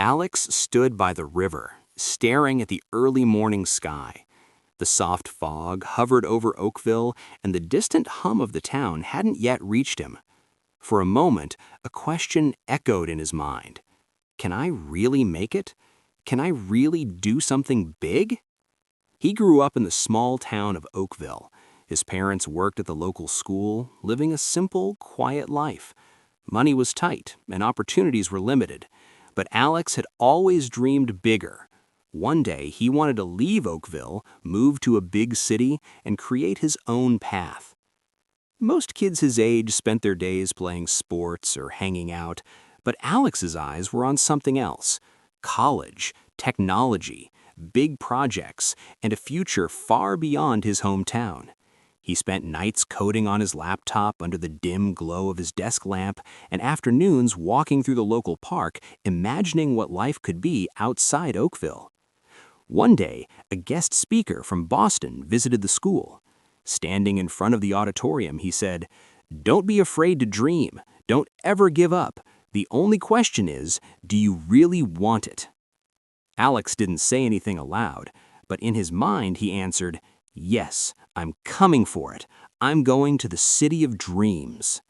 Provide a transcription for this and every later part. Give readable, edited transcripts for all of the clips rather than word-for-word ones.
Alex stood by the river, staring at the early morning sky. The soft fog hovered over Oakville, and the distant hum of the town hadn't yet reached him. For a moment, a question echoed in his mind. Can I really make it? Can I really do something big? He grew up in the small town of Oakville. His parents worked at the local school, living a simple, quiet life. Money was tight, and opportunities were limited. But Alex had always dreamed bigger. One day, he wanted to leave Oakville, move to a big city, and create his own path. Most kids his age spent their days playing sports or hanging out, but Alex's eyes were on something else: college, technology, big projects, and a future far beyond his hometown. He spent nights coding on his laptop under the dim glow of his desk lamp, and afternoons walking through the local park, imagining what life could be outside Oakville. One day, a guest speaker from Boston visited the school. Standing in front of the auditorium, he said, "Don't be afraid to dream. Don't ever give up. The only question is, do you really want it?" Alex didn't say anything aloud, but in his mind he answered, "Yes, I'm coming for it. I'm going to the city of dreams."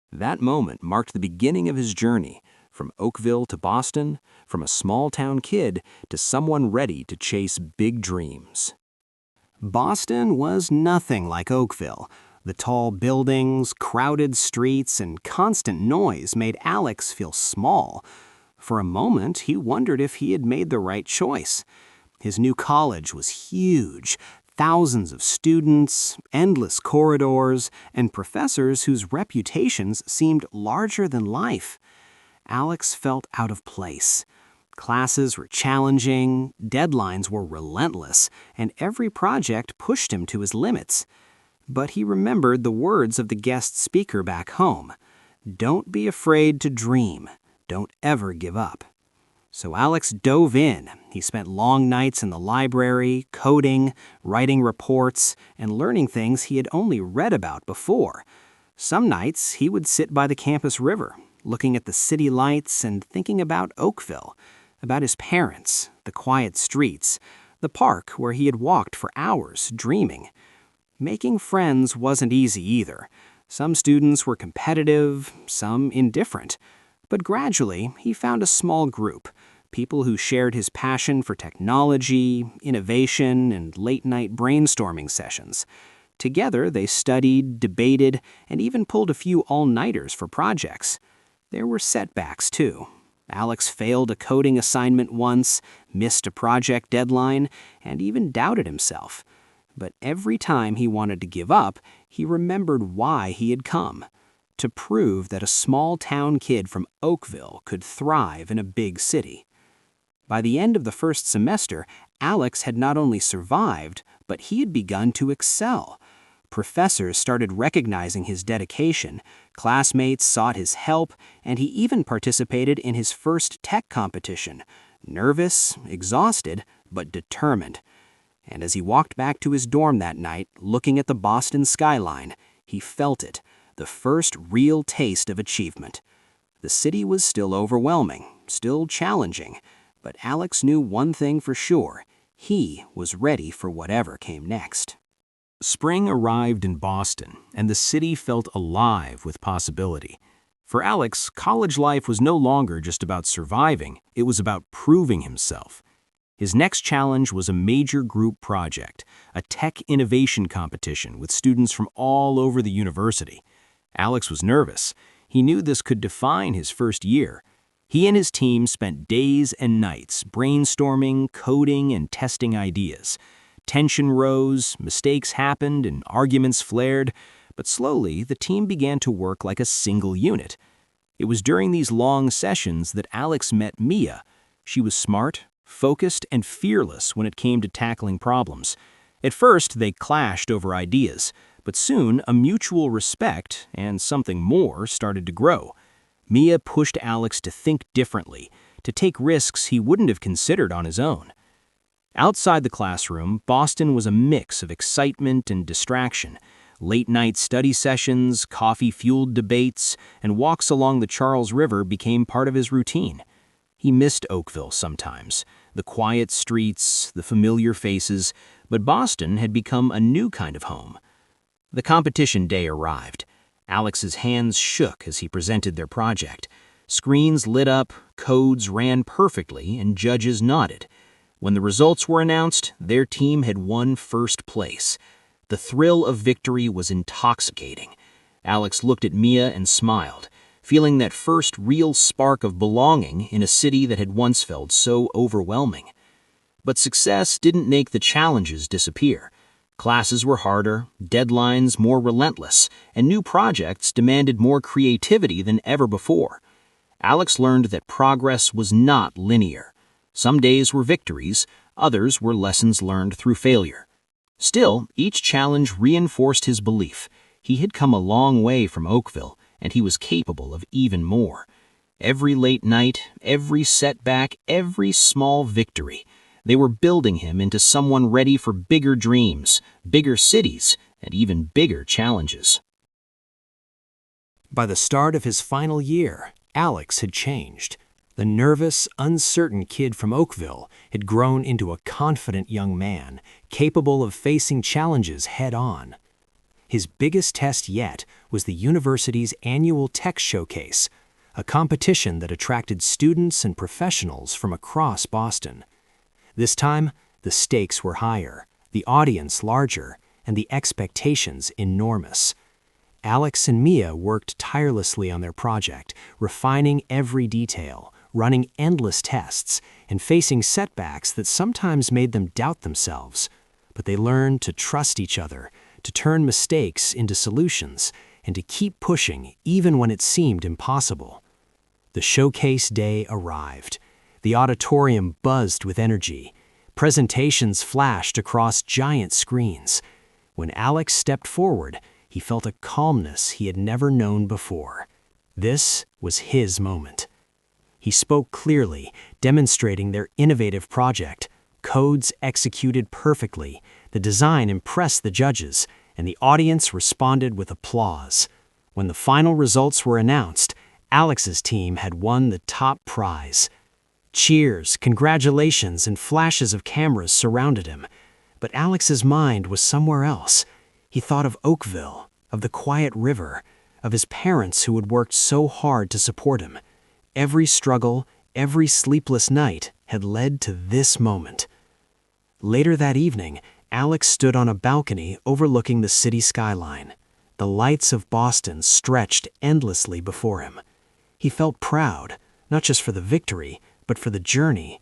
That moment marked the beginning of his journey, from Oakville to Boston, from a small-town kid to someone ready to chase big dreams. Boston was nothing like Oakville. The tall buildings, crowded streets, and constant noise made Alex feel small. For a moment, he wondered if he had made the right choice. His new college was huge. Thousands of students, endless corridors, and professors whose reputations seemed larger than life. Alex felt out of place. Classes were challenging, deadlines were relentless, and every project pushed him to his limits. But he remembered the words of the guest speaker back home. "Don't be afraid to dream. Don't ever give up." So Alex dove in. He spent long nights in the library, coding, writing reports, and learning things he had only read about before. Some nights he would sit by the campus river, looking at the city lights and thinking about Oakville, about his parents, the quiet streets, the park where he had walked for hours dreaming. Making friends wasn't easy either. Some students were competitive, some indifferent. But gradually, he found a small group, people who shared his passion for technology, innovation, and late-night brainstorming sessions. Together, they studied, debated, and even pulled a few all-nighters for projects. There were setbacks, too. Alex failed a coding assignment once, missed a project deadline, and even doubted himself. But every time he wanted to give up, he remembered why he had come: to prove that a small-town kid from Oakville could thrive in a big city. By the end of the first semester, Alex had not only survived, but he had begun to excel. Professors started recognizing his dedication, classmates sought his help, and he even participated in his first tech competition, nervous, exhausted, but determined. And as he walked back to his dorm that night, looking at the Boston skyline, he felt it, the first real taste of achievement. The city was still overwhelming, still challenging, but Alex knew one thing for sure: he was ready for whatever came next. Spring arrived in Boston, and the city felt alive with possibility. For Alex, college life was no longer just about surviving, it was about proving himself. His next challenge was a major group project, a tech innovation competition with students from all over the university. Alex was nervous. He knew this could define his first year. He and his team spent days and nights brainstorming, coding, and testing ideas. Tension rose, mistakes happened, and arguments flared, but slowly the team began to work like a single unit. It was during these long sessions that Alex met Mia. She was smart, focused, and fearless when it came to tackling problems. At first, they clashed over ideas, but soon a mutual respect and something more started to grow. Mia pushed Alex to think differently, to take risks he wouldn't have considered on his own. Outside the classroom, Boston was a mix of excitement and distraction. Late-night study sessions, coffee-fueled debates, and walks along the Charles River became part of his routine. He missed Oakville sometimes, the quiet streets, the familiar faces, but Boston had become a new kind of home. The competition day arrived. Alex's hands shook as he presented their project. Screens lit up, codes ran perfectly, and judges nodded. When the results were announced, their team had won first place. The thrill of victory was intoxicating. Alex looked at Mia and smiled, feeling that first real spark of belonging in a city that had once felt so overwhelming. But success didn't make the challenges disappear. Classes were harder, deadlines more relentless, and new projects demanded more creativity than ever before. Alex learned that progress was not linear. Some days were victories, others were lessons learned through failure. Still, each challenge reinforced his belief. He had come a long way from Oakville, and he was capable of even more. Every late night, every setback, every small victory, they were building him into someone ready for bigger dreams, bigger cities, and even bigger challenges. By the start of his final year, Alex had changed. The nervous, uncertain kid from Oakville had grown into a confident young man, capable of facing challenges head-on. His biggest test yet was the university's annual tech showcase, a competition that attracted students and professionals from across Boston. This time, the stakes were higher, the audience larger, and the expectations enormous. Alex and Mia worked tirelessly on their project, refining every detail, running endless tests, and facing setbacks that sometimes made them doubt themselves. But they learned to trust each other, to turn mistakes into solutions, and to keep pushing even when it seemed impossible. The showcase day arrived. The auditorium buzzed with energy. Presentations flashed across giant screens. When Alex stepped forward, he felt a calmness he had never known before. This was his moment. He spoke clearly, demonstrating their innovative project. Codes executed perfectly, the design impressed the judges, and the audience responded with applause. When the final results were announced, Alex's team had won the top prize. Cheers, congratulations, and flashes of cameras surrounded him. But Alex's mind was somewhere else. He thought of Oakville, of the quiet river, of his parents who had worked so hard to support him. Every struggle, every sleepless night had led to this moment. Later that evening, Alex stood on a balcony overlooking the city skyline. The lights of Boston stretched endlessly before him. He felt proud, not just for the victory, but for the journey.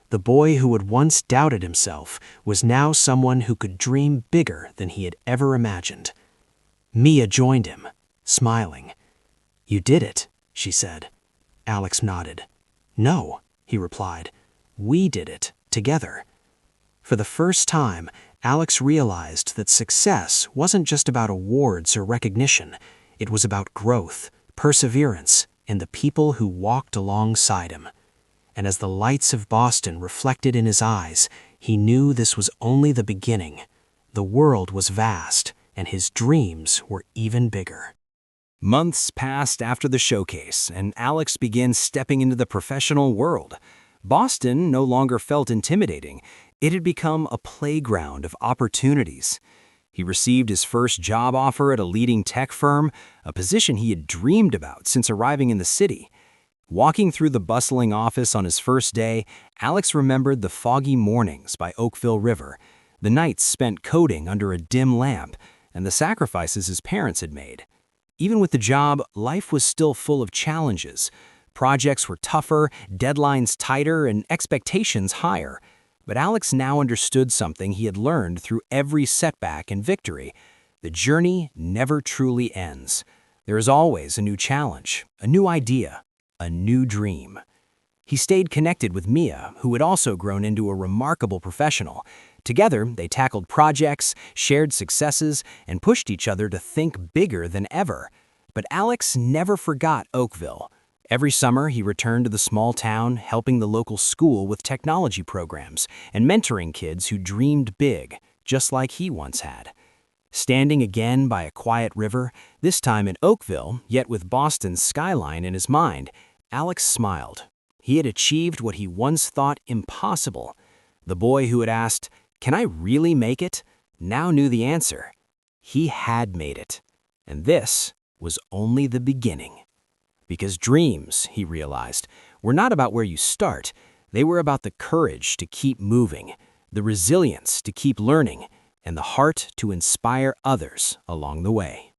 The boy who had once doubted himself was now someone who could dream bigger than he had ever imagined. Mia joined him, smiling. "You did it," she said. Alex nodded. "No," he replied. "We did it, together." For the first time, Alex realized that success wasn't just about awards or recognition. It was about growth, perseverance, and the people who walked alongside him. And as the lights of Boston reflected in his eyes, he knew this was only the beginning. The world was vast, and his dreams were even bigger. Months passed after the showcase, and Alex began stepping into the professional world. Boston no longer felt intimidating. It had become a playground of opportunities. He received his first job offer at a leading tech firm, a position he had dreamed about since arriving in the city. Walking through the bustling office on his first day, Alex remembered the foggy mornings by Oakville River, the nights spent coding under a dim lamp, and the sacrifices his parents had made. Even with the job, life was still full of challenges. Projects were tougher, deadlines tighter, and expectations higher. But Alex now understood something he had learned through every setback and victory. The journey never truly ends. There is always a new challenge, a new idea, a new dream. He stayed connected with Mia, who had also grown into a remarkable professional. Together, they tackled projects, shared successes, and pushed each other to think bigger than ever. But Alex never forgot Oakville. Every summer, he returned to the small town, helping the local school with technology programs and mentoring kids who dreamed big, just like he once had. Standing again by a quiet river, this time in Oakville, yet with Boston's skyline in his mind, Alex smiled. He had achieved what he once thought impossible. The boy who had asked, "Can I really make it?" now knew the answer. He had made it. And this was only the beginning. Because dreams, he realized, were not about where you start. They were about the courage to keep moving, the resilience to keep learning, and the heart to inspire others along the way.